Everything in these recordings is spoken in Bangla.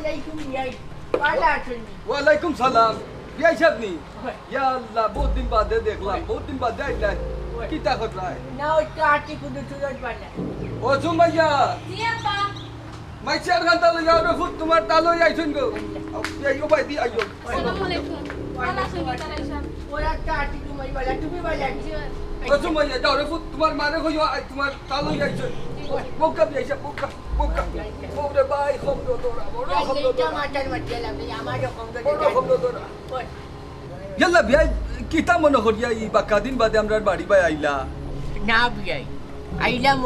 আলাইকুম বিয়াই ভালো আছেন ওয়ালাইকুম সালাম বিয়াই সাহেব নি ইয়া আল্লাহ বহুত দিন বাদে দেখলাম বহুত দিন বাদে আইলাই কি তা খতরায় না ওই কাটি কুদু চুরত বানা ও সুমাইয়া জি আপা মাইচার গান্তা লই যাও রে ফুট তোমার তালই আইছন গো আইও ভাই দি আইও আসসালামু আলাইকুম ভালো আছেন কি তারা সব ওরা কাটি তুমি বালা তুমি বালা ও সুমাইয়া যাও রে ফুট তোমার মারে কইও তোমার তালই আইছন বোকা বিয়াই সাহেব বোকা ওরে ভাই খমদ তোরা বড় খমদ তোরা টমাটার মধ্যে লাগবে আমার রকম বড় খমদ তোরা ইয়াল্লা বিয়াই কিতা মনে করিয়া ই বাক্কা দিন বাদে আমরা বাড়ি বাই আইলা না বিয়াই আইলাম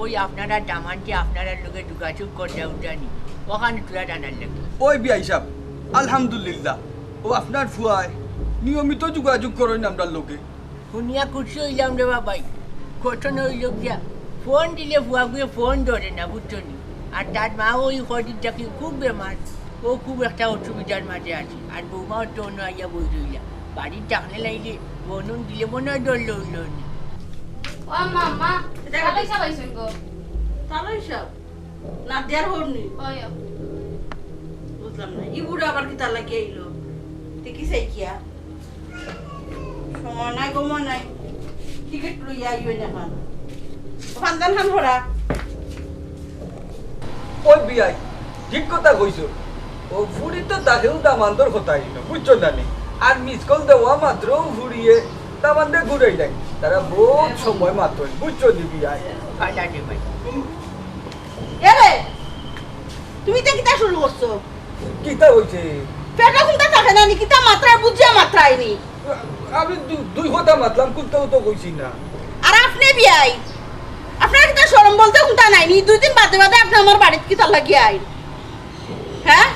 ওই আপনারা দামানটি আপনারা লোকে যোগাযোগ করতে উঠানি ওখানে তোরা জানার লাগে ওই বিয়াই সাহেব আলহামদুলিল্লাহ ও আপনার ফুয়ায় নিয়মিত যোগাযোগ করেন আমরা লোকে শুনিয়া খুশি হইলাম রে বাবাই ঘটনা হইল গিয়া ফোন দিলে ফুয়াগুয়ে ফোন ধরে না বুঝছো নি আর তার মা ওই কদিনটা কি খুব বেমার ও খুব একটা অসুবিধার মাঝে আছে আর বৌমাও তো অন্য আইয়া বই রইলা বাড়ির টাকলে লাইলে বনুন দিলে মনে হয় ডরল হইল নি ও মাম্মা তারা সব আইছেন গো তাহলে সব না দেয়ার হরনি ওই বুঝলাম না ই বুড়া আবার কি তার লাগিয়ে আইলো দেখি চাই কিয়া সময় নাই গময় নাই টিকিট লইয়া আইও না খান ফান্দান খান ভরা ওই বিয়াই ঠিক কথা কইছো ও ফুড়ি তো তাকেও দামান্তর কথা আইল বুঝছো জানি আর মিস কল দেওয়া মাত্র ফুড়িয়ে দামান্তে ঘুরাই যায় তারা বহুত সময় মাত্র বুঝছো নি বিয়াই ফাটা দে ভাই এরে তুমি তো কিতা শুরু করছো কিতা হইছে পেটা কোনটা থাকে না নি কিতা মাত্রা বুঝিয়া মাত্রা আইনি আমি দুই কথা মাতলাম কোনটাও তো কইছি না আর আপনি বিয়াই আপনার কিতা শরম বলতে কোনটা নাই নি দুই দিন বাদে বাদে আপনি আমার বাড়িতে কিতা লাগিয়ে আইন হ্যাঁ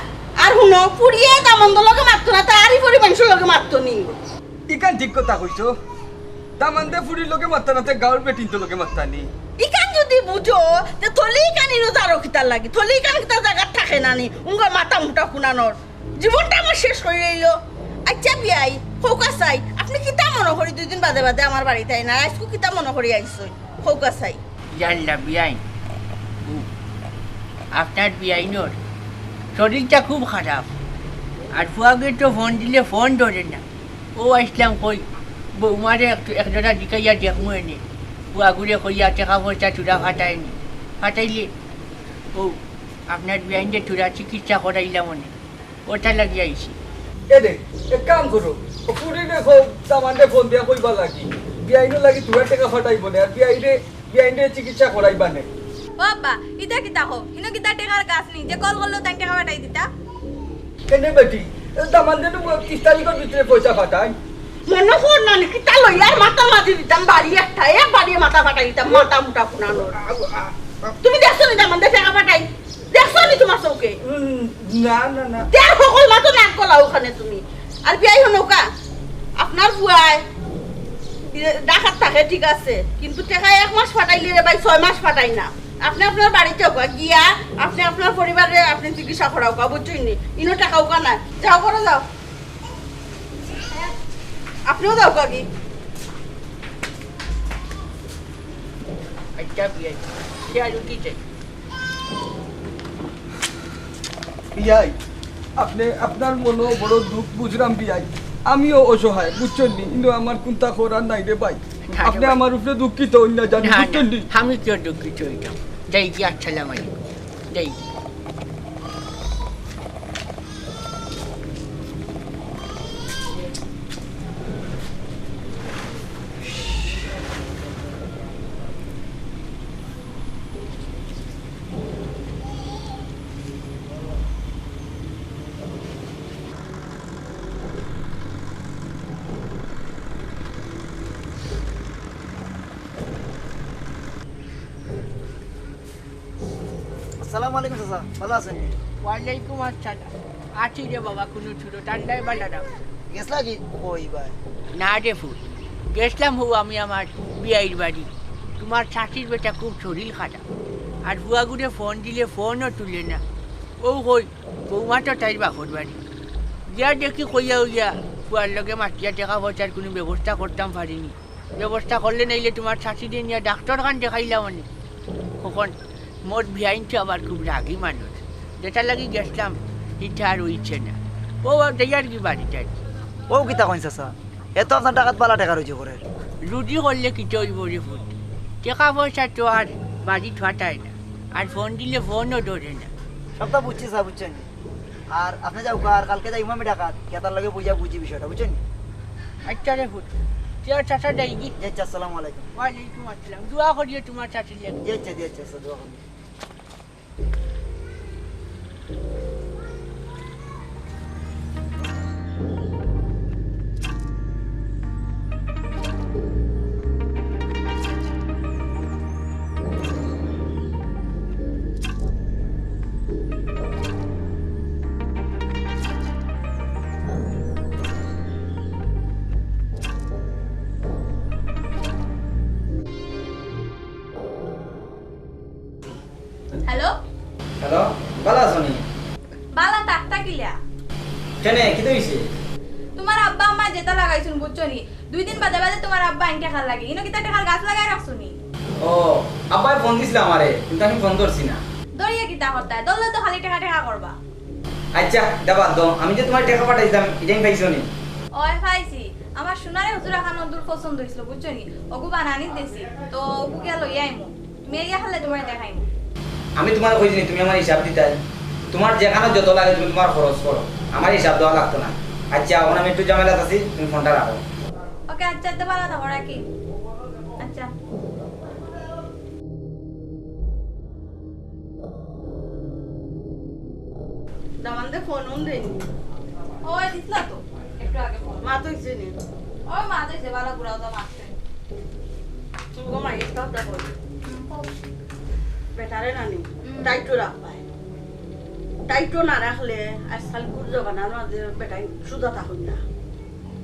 আর হুনো পুড়িয়ে দামন্দ লগে মারতো না তারই পরি মানুষের লগে মারতো নি ইকান ঠিক কথা কইছো দামান্তে ফুড়ির লোকে মাত্তা না গাঁর বেটিন তো লোকে মাত্তানি ইকান যদি বুঝো যে থলি কানি নো তারও কিতার লাগি থলি কান কিতা জায়গা থাকে না নি উঙ্গা মাথা মুটা কুনানোর জীবনটা আমার শেষ হয়ে রইল আচ্ছা বিয়াই হৌকা চাই আপনি কিতা মনে করি দুই দিন বাদে বাদে আমার বাড়িতে আই না আজকে কিতা মনে করি আইসই হৌকা চাই জানলা বিয়াই আপনার বিয়াইনোর শরীরটা খুব খারাপ আর ফুয়াকে তো ফোন দিলে ফোন ধরে না ও আসলাম কই বৌমারে একজনা দিকাইয়া দেখমু এনে ফুয়াগুড়ে কইয়া টাকা পয়সা চূড়া ফাটায়নি ফাটাইলে ও আপনার বিয়াইনকে চূড়া চিকিৎসা করাইলাম মনে ওটা লাগিয়ে আইছি এ দে এক কাম করো ও ফুড়ি দেখো দামান্তে ফোন দিয়া কইবা লাগি বিয়াইনো লাগি তুরা টাকা ফাটাইব না আর বিয়াইনে চিকিৎসা করাইবা না বাবা ইতা কিতা হো ইনো কিতা টেকার গাছ নি যে কল করলো তাই টাকা পাঠাই দিতা কেনে বেটি দামান্তে তো 30 তারিখের ভিতরে পয়সা ফাটাই মনে কর না নি কিতা লই আর মাথা মাঝি দিতাম বাড়ি একটা এক বাড়ি মাথা ফাটাই দিতাম মাথা মুটা কুনানোর তুমি দেখছো নি দামান টাকা পাঠাই দেখছো নি তোমার চৌকে না না না দেড় সকল মাতো নাক গলা ওখানে তুমি আর বিয়াই হনৌকা আপনার বুয়ায় ডাকাত থাকে ঠিক আছে কিন্তু টাকা 1 মাস ফাটাইলে রে ভাই 6 মাস ফাটাই না আপনি আপনার বাড়িতে গিয়া আপনি আপনার পরিবারে আপনি চিকিৎসা করাও কা বুঝছই নি ইনো টাকাও কা না যাও করো যাও আপনিও যাও কা কি আচ্ছা বিয়াই সে আর কি চাই বিয়াই আপনি আপনার মনে বড় দুঃখ বুঝলাম বিয়াই আমিও অসহায় বুঝছেন নি কিন্তু আমার কোনটা করার নাই রে ভাই আপনি আমার উপরে দুঃখিত অন্য জানি না বুঝছেন নি আমি কেউ দুঃখিত হইতাম যাই কি আসসালাম আলাইকুম যাই আসসালামু আলাইকুম চাচা ভালো আছেন ওয়ালাইকুম আসসালাম আছি রে বাবা কোনো ছোটো ঠান্ডায় বালা না গেছলা কি কই ভাই না রে ফুল গেছিলাম হু আমি আমার বিয়াইর বাড়ি তোমার শাশির বেটা খুব শরীর খারাপ আর বুয়াগুড়ে ফোন দিলে ফোনও তুলে না ও কই বৌমা তো তাই বাপর বাড়ি যা দেখি কইয়া হইয়া বুয়ার লগে মাটিয়া টাকা পয়সার কোনো ব্যবস্থা করতাম পারিনি ব্যবস্থা করলে নাইলে তোমার শাশি দিয়ে নিয়ে ডাক্তার খান দেখাইলাম অনেক কখন মোর বিয়াইনটা আবার খুব রাগি মানুষ যেটা লাগি গেছিলাম ইটা আর ইচ্ছে না ও দেয়ার কি বাড়িটা ও কিতা কইন চাচা এত আপনার টাকাত পালা টাকা রয়েছে করে রুটি করলে কিতে হইব রে ফুট টাকা পয়সা তো আর বাড়ি ঠাটায় না আর ফোন দিলে ফোনও ধরে না সবটা বুঝছি স্যার বুঝছেন আর আপনি যাও আর কালকে যাই আমি টাকাত কেতার লাগে বুঝা বুঝি বিষয়টা বুঝছেন আচ্ছা রে ফুট তোমার চাচা যাই কি আচ্ছা আসসালামু আলাইকুম ওয়ালাইকুম আসসালাম দোয়া করিও তোমার চাচি লাগে আচ্ছা আচ্ছা দোয়া করুন হ্যালো হ্যালো ভালো আছো নি বালা টাকটা কিলা কেনে কি হইছে তোমার আব্বা আম্মা যেটা লাগাইছুন বুঝছো নি 2 দিন বাদে বাদে তোমার আব্বা আইন টাকা লাগে ইনো কিতা টাকার গাছ লাগাই রাখছো নি ও আব্বাই ফোন দিছিল আমারে কিন্তু আমি ফোন ধরছি না দড়িয়ে কিতা করতা দললে তো খালি টাকা টাকা করবা আচ্ছা দেবা দাও আমি যে তোমার টাকা পাঠাইতাম এটাই পাইছো নি ওই খাইছি আমার সোনারে হুজুরা খান নদুর পছন্দ হইছিল বুঝছো নি ওগু বানানি দিছি তো ওগু গিয়া লই আইমু তুমি ইয়া খালে তোমার দেখাইমু আমি তোমার কইছি তুমি আমার হিসাব দিতাই তোমার যেখানে যত লাগে তুমি তোমার খরচ করো আমার হিসাব দেওয়া লাগতো না আচ্ছা এখন আমি একটু ঝামেলাত আছি তুমি ফোনটা রাখো ওকে আচ্ছা তো ভালো থাকো রাখি আচ্ছা দামানদে ফোন দেয়নি ওই দিছলা তো একটু আগে ফোন মা তো হইছে নি ওই মা যাইছে ভালো ঘুরাও তো মারছে তুমি গো মাই স্টপটা কর বেটারে নানি টাইটো রাখবাই টাইটো না রাখলে আজকাল গুর্জ বানার মাঝে বেটাই সুদা থাকুন না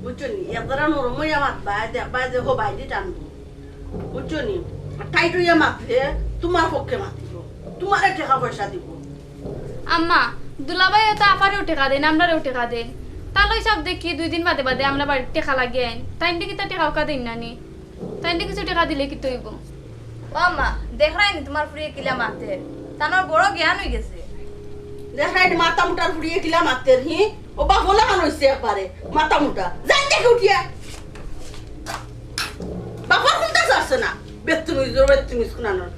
বুঝছো নি এতরা নরমইয়া মাতবাই দেখবাই যে হো বাইদি টানবো বুঝছো নি টাইটো ইয়া মাতলে তোমার পক্ষে মাতিব তোমার টাকা পয়সা দিব আম্মা দুলাভাই তো আপারেও টেকা দেন আমরাও টেকা দেন তাহলে সব দেখি 2 দিন বাদে বাদে আমরা বাড়ির টেকা লাগিয়ে আইন টাইমটা কি তা টেকা উকা দিন নানি টাইমটা কিছু টেকা দিলে কি তৈব ও মা দেখ রাইনি তোমার ফুরিয়ে কিলা মারতে তানোর বড় জ্ঞান হয়ে গেছে দেখাই মাথা মুটার ফুড়িয়ে কিলা মারতে হি ও বা হলা মান হইছে একবারে মাথা মুটা যাই দেখে উঠিয়া বাবা কোনটা যাচ্ছে না বেতুমি শুনানোর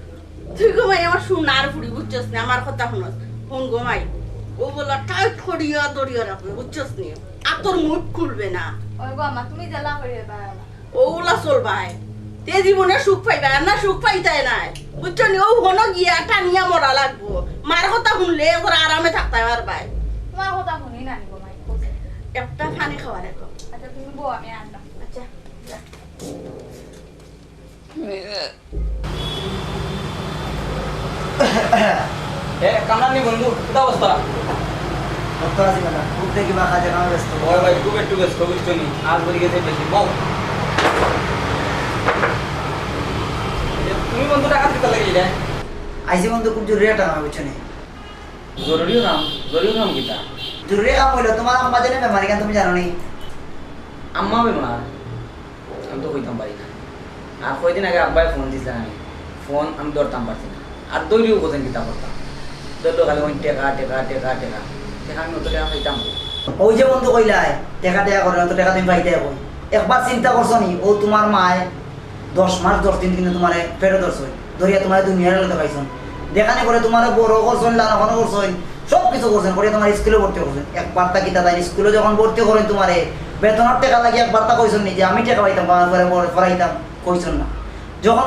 তুই গোমাই আমার সোনার ফুড়ি বুঝছস না আমার কথা শুনস ফোন গোমাই ও বলা টাইট করিয়া দড়িয়া রাখবে বুঝছস নি আর তোর মুখ খুলবে না ওই গো মা তুমি জ্বালা করিয়ে পারো না ওগুলা চলবাই তে জীবনে সুখ পাইবা না সুখ পাইতাই নাই বুঝছো নি ও হন গিয়া টানিয়া মরা লাগবো মার কথা শুনলে ওরা আরামে থাকতাই পারবাই তোমার কথা শুনি না নিব মাই একটা পানি খাওয়া রেখো আচ্ছা তুমি বউ আমি আনলাম আচ্ছা যা। কামরানি বন্ধু কি অবস্থা ডক্টর আছি না খুব দেখি বা কাজে কামে ব্যস্ত ওই ভাই খুব একটু ব্যস্ত বুঝছো নি আজ বলি গেছে বেশি বউ তুমি বন্ধু টাকা দিতে লাগি রে আইসি বন্ধু খুব জরুরি একটা কাম বুঝছো নি জরুরি কাম কিটা জরুরি কাম হইলো তোমার আম্মা জানে বেমারি কেন তুমি জানো নি আম্মা বেমার আমি তো কইতাম পারি না আর কয়দিন আগে আব্বাই ফোন দিছিলেন আমি ফোন আমি ধরতাম পারছি না আর দৈরিও বোঝেন কিতা করতাম ধরলো খালি ওই টেকা আমি অত টাকা খাইতাম ওই যে বন্ধু কইলাই টাকা টাকা করে তো টাকা তুমি পাইতে কই একবার চিন্তা করছো নি ও তোমার মায় 10 মাস 10 দিন কিন্তু তোমারে ফেরত ধরছই ধরিয়া তোমার দুনিয়ার লগে পাইছন দেখানে করে তোমার বড় করছন লাগানো করছন সব কিছু করছেন করে তোমার স্কুলে ভর্তি করছেন একবার তা কিতা তাই স্কুলে যখন ভর্তি করেন তোমারে বেতনের টাকা লাগে একবার তা কইছন নি যে আমি টাকা পাইতাম পরে পড়াইতাম কইছন না যখন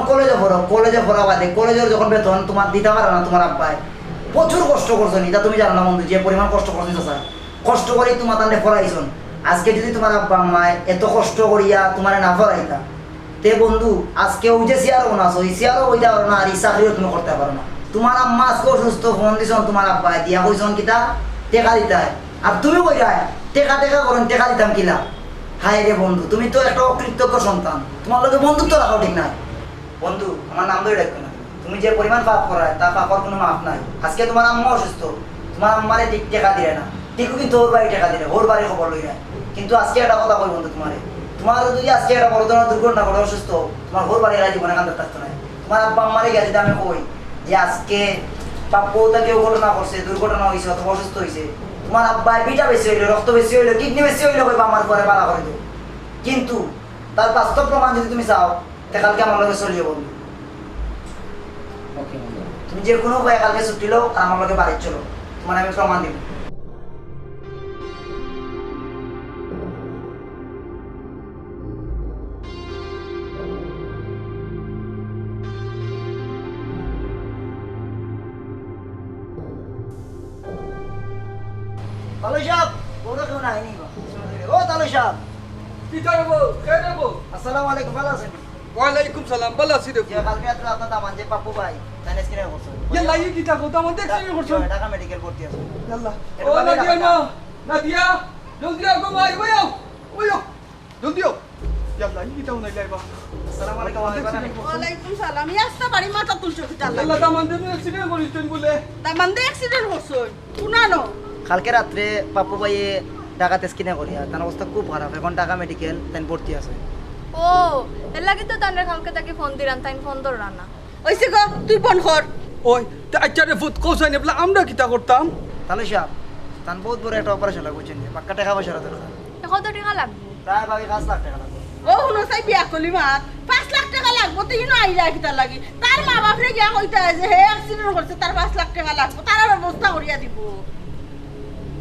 কলেজে পড়া বাদে কলেজের যখন বেতন তোমার দিতে পারে না তোমার আব্বাই প্রচুর কষ্ট করছো নি তা তুমি জানো না বন্ধু যে পরিমাণ কষ্ট করছো স্যার কষ্ট করে তোমার তাহলে পড়াইছন আজকে যদি তোমার আব্বা আম্মায় এত কষ্ট করিয়া তোমার না পড়াইতা তে বন্ধু আজকে ওই যে চেয়ারও না ওই চেয়ারও ওইটা পারো না আর এই চাকরিও তুমি করতে পারো না তোমার আম্মা আজকে অসুস্থ ফোন দিছন তোমার আব্বাই দিয়া কইছন কিতা টেকা দিতে হয় আর তুমি কইরা টেকা করেন টেকা দিতাম কিলা হায় রে বন্ধু তুমি তো একটা অকৃতজ্ঞ সন্তান তোমার লগে বন্ধুত্ব রাখাও ঠিক নাই বন্ধু আমার নাম ধরে রাখবে না তুমি যে পরিমাণ পাপ করায় তা পাপর কোনো মাপ নাই আজকে তোমার আম্মা অসুস্থ তোমার আম্মারে ঠিক টাকা দিলে না ঠিকও কিন্তু ওর বাড়ি টাকা দিলে ওর বাড়ি খবর লই যায় কিন্তু আজকে একটা কথা কই বন্ধু তোমার যদি আজকে একটা বড় ধরনের দুর্ঘটনা ঘটে অসুস্থ তোমার ওর বাড়ি জীবনে কান্দে থাকতো না তোমার আব্বা আম্মারে গেছে আমি কই যে আজকে বাপ্পা কেউ ঘটনা করছে, দুর্ঘটনা হয়েছে অথবা অসুস্থ হয়েছে, তোমার আব্বার বিটা বেশি হইলো, রক্ত বেশি হইলো, কিডনি বেশি হইলো, কইবা আমার পরে পালা করে দেবো। কিন্তু তার বাস্তব প্রমাণ যদি তুমি চাও, তে কালকে আমার লগে চলিয়ে বলবো। তুমি যে কোনো উপায়ে কালকে ছুটি লো আর আমার লগে বাড়ি চলো, তোমার আমি প্রমাণ দিব। তালুই সাহেব, ওরা কেউ নাইনি বা। ও তালুই সাহেব, কি করবো কে দেবো? আসসালামু আলাইকুম, ভালো আছেন? ওয়ালাইকুম সালাম, ভালো আছি রে। যে কালকে রাত্রে আপনার দামান যে পাপ্পু ভাই তাই স্ক্রিনে করছে, ইয়াল্লা এই কি থাকো তো আমাদের এক্সিডেন্ট করছো। ঢাকা মেডিকেল ভর্তি আছে। ইয়াল্লা ও নাদিয়া না, নাদিয়া জলদি আগো ভাই, ওই জলদি আও। ইয়াল্লা এই কি তাও নাই লাইবা। আসসালামু আলাইকুম, ওয়ালাইকুম সালাম। ই আসতে পারি মাথা তুলছো কি তার ইয়াল্লা লাগে? দামানদের এক্সিডেন্ট করিছেন বলে। তার মানে অ্যাক্সিডেন্ট হচ্ছে শুনানো। কালকে রাত্রে পাপ্পু ভাই ঢাকাতে স্ক্রিনে করিয়া তার অবস্থা খুব খারাপ, এখন ঢাকা মেডিকেল তাই ভর্তি আছে। ও এর লাগে তো তান্ডে কালকে তাকে ফোন দিলাম, তাই ফোন ধরলাম না। ওইসে গো তুই ফোন কর। ওই তা আচ্ছা রে ফুট কোসাই নেবলা আমরা কিটা করতাম? তালুই সাহেব, তার বহুত বড় একটা অপারেশন লাগবে, বুঝছেন? পাক্কা টাকা পয়সা দরকার, কত টাকা লাগবে? প্রায় ভাবে 5 লাখ টাকা লাগবে। ও শুনো চাই বিয়া করলি মাত 5 লাখ টাকা লাগবো, তুই ইনো আইলা কি তার লাগি? তার মা বাপরে গিয়া কইতা যে হে অ্যাক্সিডেন্ট করছে, তার 5 লাখ টাকা লাগবো, তার ব্যবস্থা করিয়া দিব।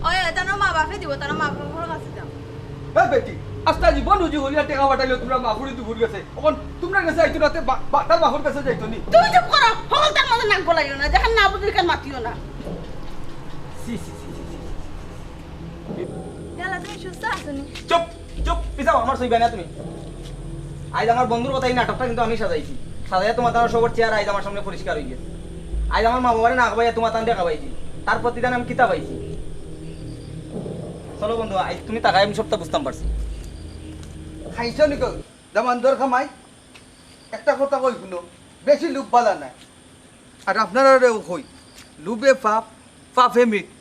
ওই তার মা বাপে দিব, তার মা বাপের কাছে যাও। এই বেটি আস্তা জীবন উজি হলিয়া টাকা পাঠাইলে তোমরা মাফুরি দুপুর গেছে, এখন তোমরা গেছে আইতো রাতে তার মাফুর কাছে যাইতো নি। তুমি চুপ করো, হল তার মধ্যে নাক গলাইও না, যেখানে না বুঝি কেন মাতিও না। সি সি সি সি ইয়ালা তুমি সুস্থ আছো নি? চুপ চুপ পিছাও, আমার সইবে না তুমি। আজ আমার বন্ধুর কথা এই নাটকটা কিন্তু আমি সাজাইছি, সাজাইয়া তোমার তার সবার চেয়ার আজ আমার সামনে পরিষ্কার হয়ে গেছে। আজ আমার মা বাবারে না খাবাইয়া তোমার তান দেখা পাইছি, তার প্রতিদান আমি কিতা পাইছি। চলো বন্ধু, আজ তুমি তাকাই আমি সবটা বুঝতাম পারছি। খাইছো নিকো দামানদর খামাই একটা কথা কই শুনো, বেশি লুপ বালা নাই। আর আপনারা কই লুবে পাপ, পাপে মৃত্যু।